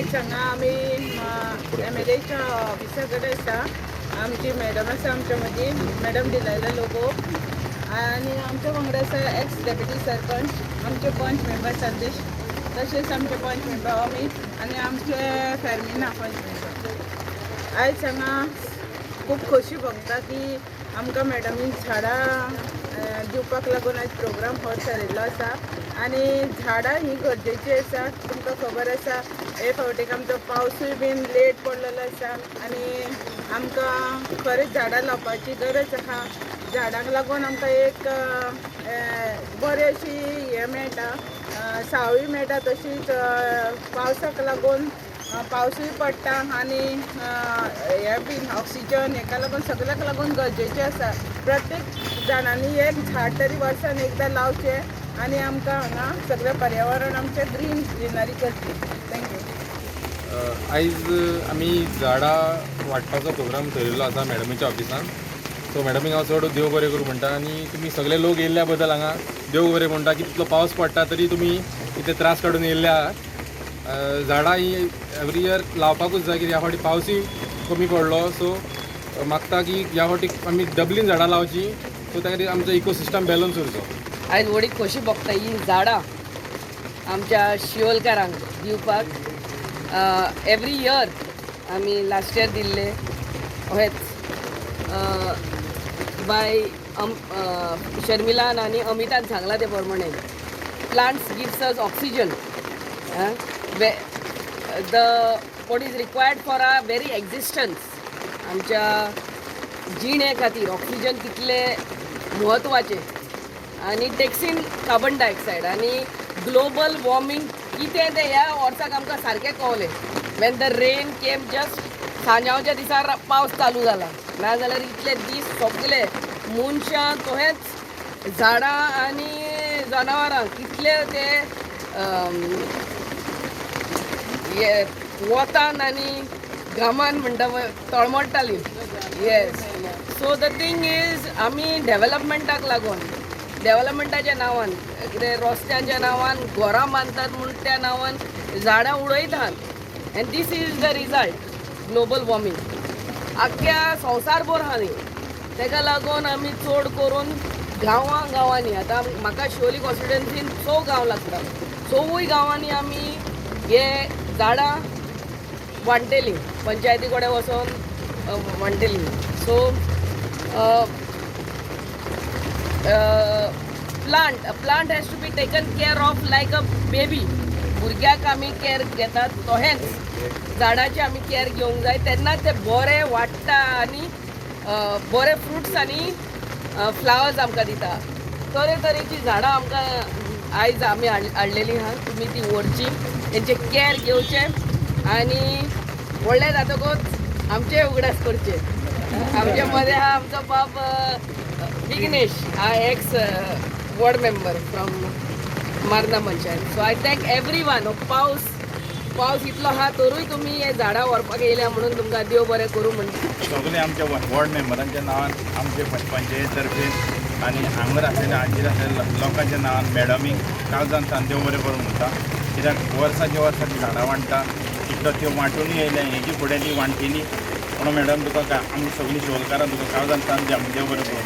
आयज हांगा आमी MLAच्या ऑफिसा कडेन आसा. आमची मॅडम आसा आमच्या मदीं, मॅडम दिलायला लोगो. आनी आमच्या वांगडा आसा एक्स डेप्युटी सरपंच, आमचे पंच मेंबर संदेश, तशेंच आमचे पंच मेंबर अमित आनी आमचे फॅमिना पंच मेंबर. आयज हांगा खूब खोशी भोगता की आमकां मॅडमीन झाडां दिवपाक लागून आयज प्रोग्राम हो थारिल्लो आसा. आनी झाडां ही गरजेची आसा. तुमकां खबर आसा हे फावटीक आमचो पावसूय बीन लेट पडलेलो आसा आनी आमकां खरेंच झाडां लावपाची गरज आसा. झाडांक लागून आमकां एक बरी अशी हें मेळटा, सावळी मेळटा. तशीच पावसाक लागून पावसूय पडटा आनी हें बीन ऑक्सिजन हेका लागून सगळ्याक लागून गरजेचें आसा. प्रत्येक जाणांनी एक झाड तरी वर्सान एकदां लावचें आनी आमकां हांगा सगळें पर्यावरण आमचें ग्रीनरी करची. थँक्यू. आयज आमी झाडां वाडपाचो प्रोग्राम थरयल्लो आसा मॅडमीच्या ऑफिसान. सो मॅडमीक हांव चड देव बरें करूं म्हणटा आनी तुमी सगळे लोक येयल्ल्या बद्दल हांगा देव बरें म्हणटा की तितलो पावस पडटा तरी तुमी इतले त्रास काडून येयल्ले आहात. झाडां ही एवरी इयर लावपाकूच जाय कित्याक ह्या फावटी पावसूय कमी पडलो. सो मागता की ह्या फावटी आमी डबलीन झाडां लावची, सो त्या खातीर आमचो इकोसिस्टम बॅलन्स उरचो. आयज व्हडी खोशी भोगता ही झाडां आमच्या शिवोलकारांक दिवपाक. एवरी इयर आमी लास्ट इयर दिल्ले हेच बाय शर्मिलान आनी अमितान सांगला ते प्रमाणे plants gives us oxygen. The what is required for a very existence. आमच्या जिणे खातीर ऑक्सिजन कितले म्हत्वाचे आनी टेक्स इन कार्बन डायऑक्सायड आनी ग्लोबल वॉर्मिंग कितें तें ह्या वर्साक आमकां सारकें कळलें. When the rain came just सांजावच्या दिसार पावस चालू जाला, नाजाल्यार इतले दीस सगळे मनशां तशेंच झाडां आनी जनावरां कितले ते वतान आनी घामान म्हणटा तळमळटालीं. Yes. So the thing is आमी डेवलपमेंटाक लागून डेवलपमेंटाच्या नांवान कितें रस्त्यांच्या नांवान घरां बांदतात म्हूण त्या नांवान झाडां उडयतात and this is the result. Global warming आख्ख्या संवसारभर आहा न्ही, तेका लागून आमी चड करून गांवांनी आतां म्हाका शिवोली कॉन्स्टिट्युएन्सीन 4 गांव लागता. 4 गांवांनी आमी हे झाडां वांटलेलीं, पंचायती कडेन वचोन वांटलेलीं. So plant has to be taken care of like a baby. भुरग्याक आमी केअर घेतात तशेंच झाडांची आमी केअर घेवंक जाय, तेन्नाच ते बरे वाडटा आनी बरे फ्रुट्स आनी फ्लावर्स आमकां दिता. तरेतरेची झाडां आमकां आयज आमी हाडलेलीं आहा. तुमी ती व्हरची, तेंचे केअर घेवचें आनी व्हडलें जातकूच आमचे उगडास करचे. आमचे मदें आहा आमचो बाब Vighnesh, ex ward member from Marna panchayat. So I thank everyone. पावस इतलो आहा तरूय तुमी हे झाडां व्हरपाक येयल्या म्हणून तुमकां देव बरें करूं म्हणटा. सगळे आमच्या वॉर्ड मेंबरांच्या नांवान आमचे पंचायत तर्फे आनी हांगर आसलेल्या हाजीर आसलेल्या लोकांच्या नांवान मॅडमीक काळजान सान देव बरें करूं म्हणटा. कित्याक वर्सांच्या वर्सा ती झाडां वाडटा, तितलो त्यो वांटूनय येयल्या, हेजी फुडें ती वांटिली. म्हणून मॅडम तुका आमी सगळीं शिवोलकारां तुका काळजान सान देव बरें करूं.